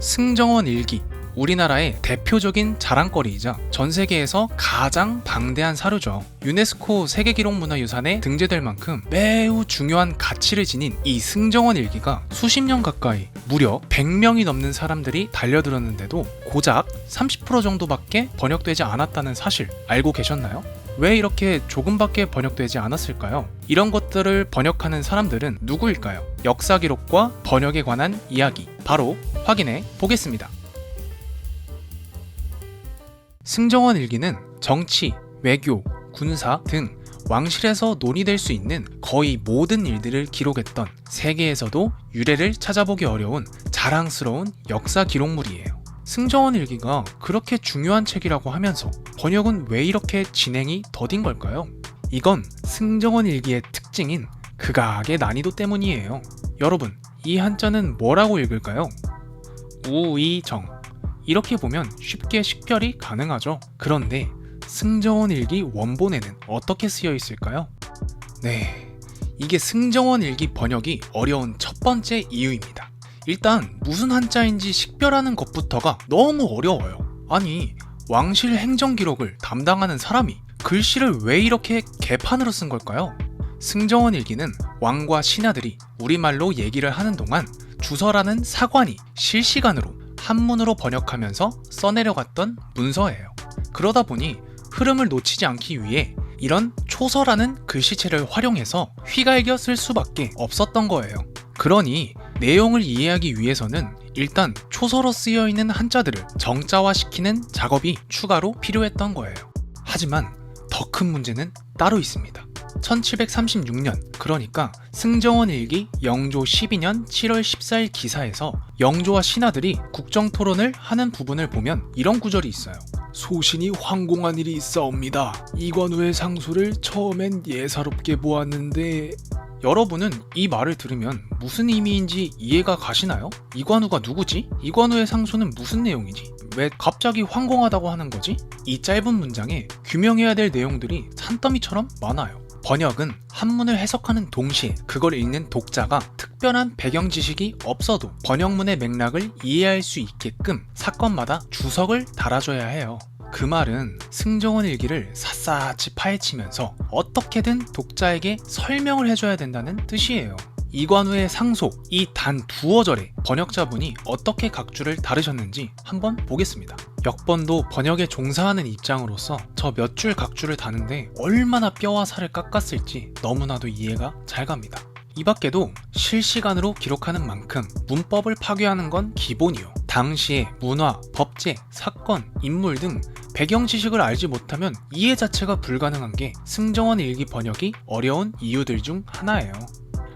승정원 일기, 우리나라의 대표적인 자랑거리이자 전 세계에서 가장 방대한 사료죠. 유네스코 세계기록문화유산에 등재될 만큼 매우 중요한 가치를 지닌 이 승정원 일기가 수십 년 가까이 무려 100명이 넘는 사람들이 달려들었는데도 고작 30% 정도밖에 번역되지 않았다는 사실 알고 계셨나요? 왜 이렇게 조금밖에 번역되지 않았을까요? 이런 것들을 번역하는 사람들은 누구일까요? 역사 기록과 번역에 관한 이야기 바로 확인해 보겠습니다. 승정원 일기는 정치, 외교, 군사 등 왕실에서 논의될 수 있는 거의 모든 일들을 기록했던 세계에서도 유래를 찾아보기 어려운 자랑스러운 역사 기록물이에요. 승정원 일기가 그렇게 중요한 책이라고 하면서 번역은 왜 이렇게 진행이 더딘 걸까요? 이건 승정원 일기의 특징인 극악의 난이도 때문이에요. 여러분, 이 한자는 뭐라고 읽을까요? 우이정. 이렇게 보면 쉽게 식별이 가능하죠. 그런데 승정원 일기 원본에는 어떻게 쓰여 있을까요? 네, 이게 승정원 일기 번역이 어려운 첫 번째 이유입니다. 일단 무슨 한자인지 식별하는 것부터가 너무 어려워요. 아니, 왕실 행정기록을 담당하는 사람이 글씨를 왜 이렇게 개판으로 쓴 걸까요? 승정원 일기는 왕과 신하들이 우리말로 얘기를 하는 동안 주서라는 사관이 실시간으로 한문으로 번역하면서 써내려갔던 문서예요. 그러다 보니 흐름을 놓치지 않기 위해 이런 초서라는 글씨체를 활용해서 휘갈겨 쓸 수밖에 없었던 거예요. 그러니 내용을 이해하기 위해서는 일단 초서로 쓰여있는 한자들을 정자화시키는 작업이 추가로 필요했던 거예요. 하지만 더 큰 문제는 따로 있습니다. 1736년, 그러니까 승정원 일기 영조 12년 7월 14일 기사에서 영조와 신하들이 국정토론을 하는 부분을 보면 이런 구절이 있어요. 소신이 황공한 일이 있사옵니다. 이관우의 상소를 처음엔 예사롭게 보았는데... 여러분은 이 말을 들으면 무슨 의미인지 이해가 가시나요? 이관우가 누구지? 이관우의 상소는 무슨 내용이지? 왜 갑자기 황공하다고 하는 거지? 이 짧은 문장에 규명해야 될 내용들이 산더미처럼 많아요. 번역은 한문을 해석하는 동시에 그걸 읽는 독자가 특별한 배경 지식이 없어도 번역문의 맥락을 이해할 수 있게끔 사건마다 주석을 달아줘야 해요. 그 말은 승정원 일기를 샅샅이 파헤치면서 어떻게든 독자에게 설명을 해줘야 된다는 뜻이에요. 이관우의 상소, 이 단 두어절에 번역자분이 어떻게 각주를 다루셨는지 한번 보겠습니다. 역번도 번역에 종사하는 입장으로서 저 몇 줄 각주를 다는데 얼마나 뼈와 살을 깎았을지 너무나도 이해가 잘 갑니다. 이 밖에도 실시간으로 기록하는 만큼 문법을 파괴하는 건 기본이요. 당시의 문화, 법제, 사건, 인물 등 배경 지식을 알지 못하면 이해 자체가 불가능한 게 승정원 일기 번역이 어려운 이유들 중 하나예요.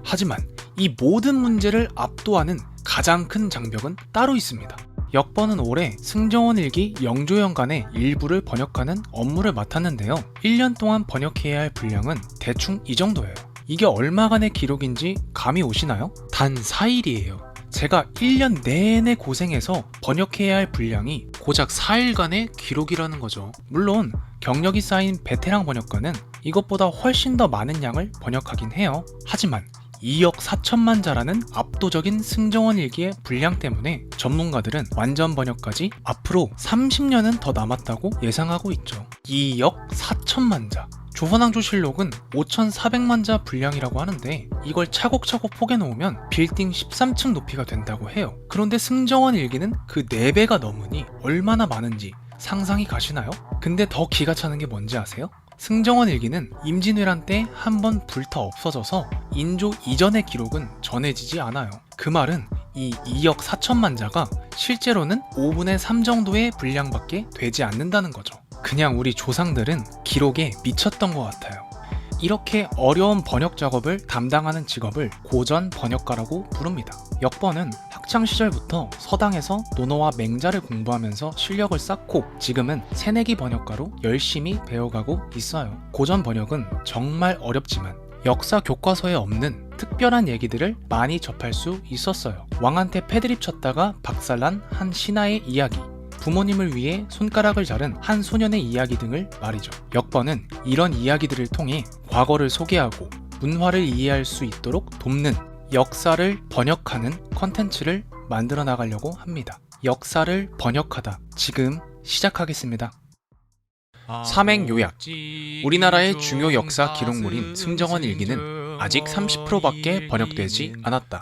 하지만 이 모든 문제를 압도하는 가장 큰 장벽은 따로 있습니다. 역번은 올해 승정원 일기 영조연간의 일부를 번역하는 업무를 맡았는데요. 1년 동안 번역해야 할 분량은 대충 이 정도예요. 이게 얼마간의 기록인지 감이 오시나요? 단 4일이에요. 제가 1년 내내 고생해서 번역해야 할 분량이 고작 4일간의 기록이라는 거죠. 물론 경력이 쌓인 베테랑 번역가는 이것보다 훨씬 더 많은 양을 번역하긴 해요. 하지만 2억 4천만 자라는 압도적인 승정원 일기의 분량 때문에 전문가들은 완전 번역까지 앞으로 30년은 더 남았다고 예상하고 있죠. 2억 4천만 자. 조선왕조실록은 5,400만 자 분량이라고 하는데 이걸 차곡차곡 포개놓으면 빌딩 13층 높이가 된다고 해요. 그런데 승정원 일기는 그 4배가 넘으니 얼마나 많은지 상상이 가시나요? 근데 더 기가 차는 게 뭔지 아세요? 승정원 일기는 임진왜란 때 한번 불타 없어져서 인조 이전의 기록은 전해지지 않아요. 그 말은 이 2억 4천만 자가 실제로는 5분의 3 정도의 분량밖에 되지 않는다는 거죠. 그냥 우리 조상들은 기록에 미쳤던 것 같아요. 이렇게 어려운 번역 작업을 담당하는 직업을 고전 번역가라고 부릅니다. 역번은 학창시절부터 서당에서 논어와 맹자를 공부하면서 실력을 쌓고 지금은 새내기 번역가로 열심히 배워가고 있어요. 고전 번역은 정말 어렵지만 역사 교과서에 없는 특별한 얘기들을 많이 접할 수 있었어요. 왕한테 패드립 쳤다가 박살난 한 신하의 이야기, 부모님을 위해 손가락을 자른 한 소년의 이야기 등을 말이죠. 역번은 이런 이야기들을 통해 과거를 소개하고 문화를 이해할 수 있도록 돕는 역사를 번역하는 컨텐츠를 만들어 나가려고 합니다. 역사를 번역하다. 지금 시작하겠습니다. 삼행 요약. 우리나라의 중요 역사 기록물인 승정원 일기는 아직 30%밖에 번역되지 않았다.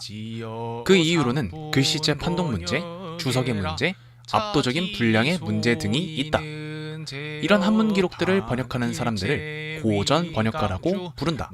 그 이유로는 글씨체 판독 문제, 주석의 문제, 압도적인 분량의 문제 등이 있다. 이런 한문 기록들을 번역하는 사람들을 고전 번역가라고 부른다.